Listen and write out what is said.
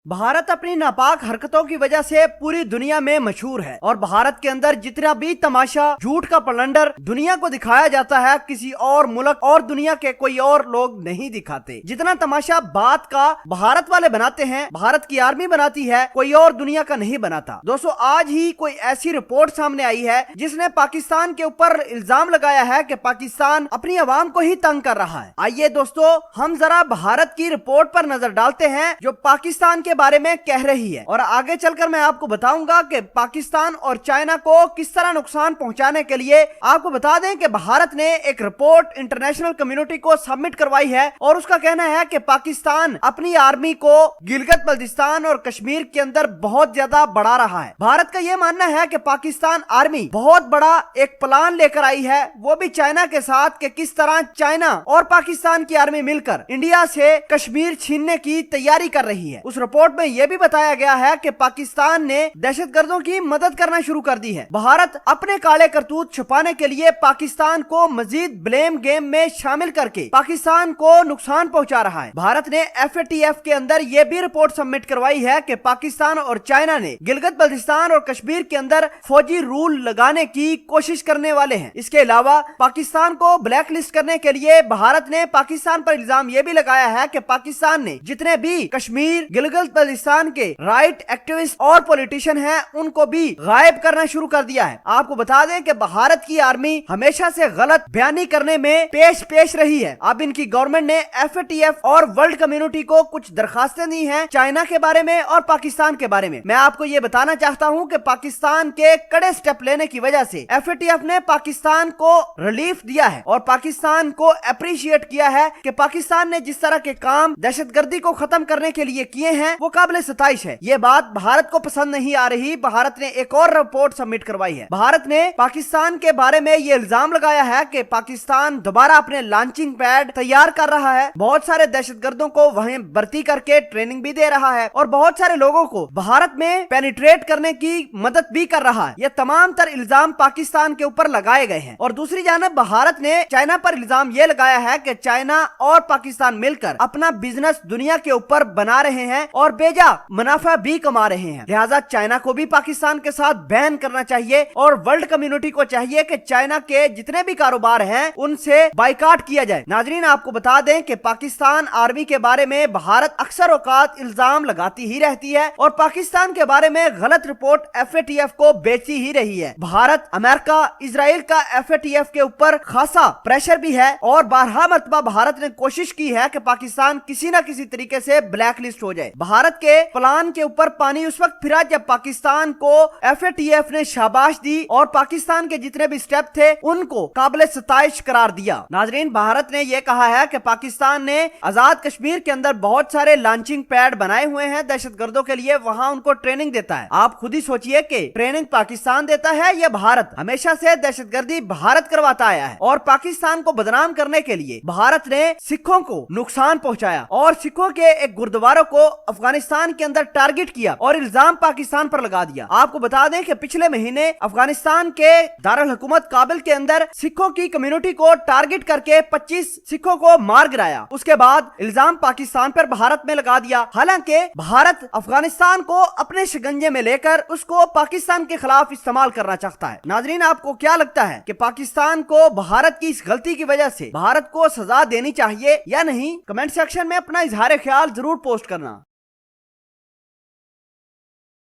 भारत अपनी नापाक हरकतों की वजह से पूरी दुनिया में मशहूर है और भारत के अंदर जितना भी तमाशा झूठ का पलंडर दुनिया को दिखाया जाता है किसी और मुल्क और दुनिया के कोई और लोग नहीं दिखाते। जितना तमाशा बात का भारत वाले बनाते हैं, भारत की आर्मी बनाती है, कोई और दुनिया का नहीं बनाता। दोस्तों, आज ही कोई ऐसी रिपोर्ट सामने आई है जिसने पाकिस्तान के ऊपर इल्जाम लगाया है कि पाकिस्तान अपनी आवाम को ही तंग कर रहा है। आइए दोस्तों, हम जरा भारत की रिपोर्ट पर नजर डालते हैं जो पाकिस्तान के बारे में कह रही है, और आगे चलकर मैं आपको बताऊंगा कि पाकिस्तान और चाइना को किस तरह नुकसान पहुंचाने के लिए। आपको बता दें कि भारत ने एक रिपोर्ट इंटरनेशनल कम्युनिटी को सबमिट करवाई है और उसका कहना है कि पाकिस्तान अपनी आर्मी को गिलगित बल्तिस्तान और कश्मीर के अंदर बहुत ज्यादा बढ़ा रहा है। भारत का यह मानना है कि पाकिस्तान आर्मी बहुत बड़ा एक प्लान लेकर आई है, वो भी चाइना के साथ, कि किस तरह चाइना और पाकिस्तान की आर्मी मिलकर इंडिया से कश्मीर छीनने की तैयारी कर रही है। उस रिपोर्ट में यह भी बताया गया है कि पाकिस्तान ने दहशतगर्दों की मदद करना शुरू कर दी है। भारत अपने काले करतूत छुपाने के लिए पाकिस्तान को मजीद ब्लेम गेम में शामिल करके पाकिस्तान को नुकसान पहुंचा रहा है। भारत ने FATF के अंदर यह भी रिपोर्ट सबमिट करवाई है कि पाकिस्तान और चाइना ने गिलगित बल्तिस्तान और कश्मीर के अंदर फौजी रूल लगाने की कोशिश करने वाले हैं। इसके अलावा पाकिस्तान को ब्लैक लिस्ट करने के लिए भारत ने पाकिस्तान पर इल्जाम यह भी लगाया है कि पाकिस्तान ने जितने भी कश्मीर गिलगित बल्तिस्तान के राइट एक्टिविस्ट और पॉलिटिशियन हैं उनको भी गायब करना शुरू कर दिया है। आपको बता दें कि भारत की आर्मी हमेशा से गलत बयानी करने में पेश रही है। अब इनकी गवर्नमेंट ने FATF और वर्ल्ड कम्युनिटी को कुछ दरखास्तें दी हैं चाइना के बारे में और पाकिस्तान के बारे में। मैं आपको ये बताना चाहता हूं कि पाकिस्तान के कड़े स्टेप लेने की वजह से FATF ने पाकिस्तान को रिलीफ दिया है और पाकिस्तान को अप्रिशिएट किया है कि पाकिस्तान ने जिस तरह के काम दहशतगर्दी को खत्म करने के लिए किए हैं वो काबिल सताइश है। ये बात भारत को पसंद नहीं आ रही। भारत ने एक और रिपोर्ट सबमिट करवाई है। भारत ने पाकिस्तान के बारे में ये इल्जाम लगाया है कि पाकिस्तान दोबारा अपने लॉन्चिंग पैड तैयार कर रहा है, बहुत सारे दहशतगर्दों को वहीं भर्ती करके ट्रेनिंग भी दे रहा है और बहुत सारे लोगों को भारत में पेनिट्रेट करने की मदद भी कर रहा है। ये तमाम तर इल्जाम पाकिस्तान के ऊपर लगाए गए हैं। और दूसरी जानब भारत ने चाइना पर इल्जाम ये लगाया है कि चाइना और पाकिस्तान मिलकर अपना बिजनेस दुनिया के ऊपर बना रहे हैं और बेजा मुनाफा भी कमा रहे हैं। लिहाजा चाइना को भी पाकिस्तान के साथ बैन करना चाहिए और वर्ल्ड कम्युनिटी को चाहिए कि चाइना के जितने भी कारोबार हैं उनसे बाइकाट किया जाए। नाजरीन, आपको बता दें कि पाकिस्तान आर्मी के बारे में भारत अक्सर औकात इल्जाम लगाती ही रहती है और पाकिस्तान के बारे में गलत रिपोर्ट FATF को बेचती ही रही है। भारत, अमेरिका, इजराइल का FATF के ऊपर खासा प्रेशर भी है और बारहा मरतबा भारत ने कोशिश की है कि पाकिस्तान किसी न किसी तरीके से ब्लैक लिस्ट हो जाए। भारत के प्लान के ऊपर पानी उस वक्त फिरा जब पाकिस्तान को FATF ने शाबाश दी और पाकिस्तान के जितने भी स्टेप थे उनको काबिल सताइश करार दिया। नाजरीन, भारत ने यह कहा है कि पाकिस्तान ने आजाद कश्मीर के अंदर बहुत सारे लॉन्चिंग पैड बनाए हुए हैं दहशतगर्दों के लिए, वहां उनको ट्रेनिंग देता है। आप खुद ही सोचिए कि ट्रेनिंग पाकिस्तान देता है या भारत। हमेशा से दहशतगर्दी भारत करवाता आया है और पाकिस्तान को बदनाम करने के लिए भारत ने सिखों को नुकसान पहुंचाया और सिखों के एक गुरुद्वारों को अफगानिस्तान के अंदर टारगेट किया और इल्जाम पाकिस्तान पर लगा दिया। आपको बता दें कि पिछले महीने अफगानिस्तान के दारुल हुकूमत काबिल के अंदर सिखों की कम्युनिटी को टारगेट करके 25 सिखों को मार गिराया। उसके बाद इल्जाम पाकिस्तान पर भारत में लगा दिया। हालांकि भारत अफगानिस्तान को अपने शिकंजे में लेकर उसको पाकिस्तान के खिलाफ इस्तेमाल करना चाहता है। नाजरीन, आपको क्या लगता है कि पाकिस्तान को भारत की इस गलती की वजह से भारत को सजा देनी चाहिए या नहीं? कमेंट सेक्शन में अपना इजहार ख्याल जरूर पोस्ट करना।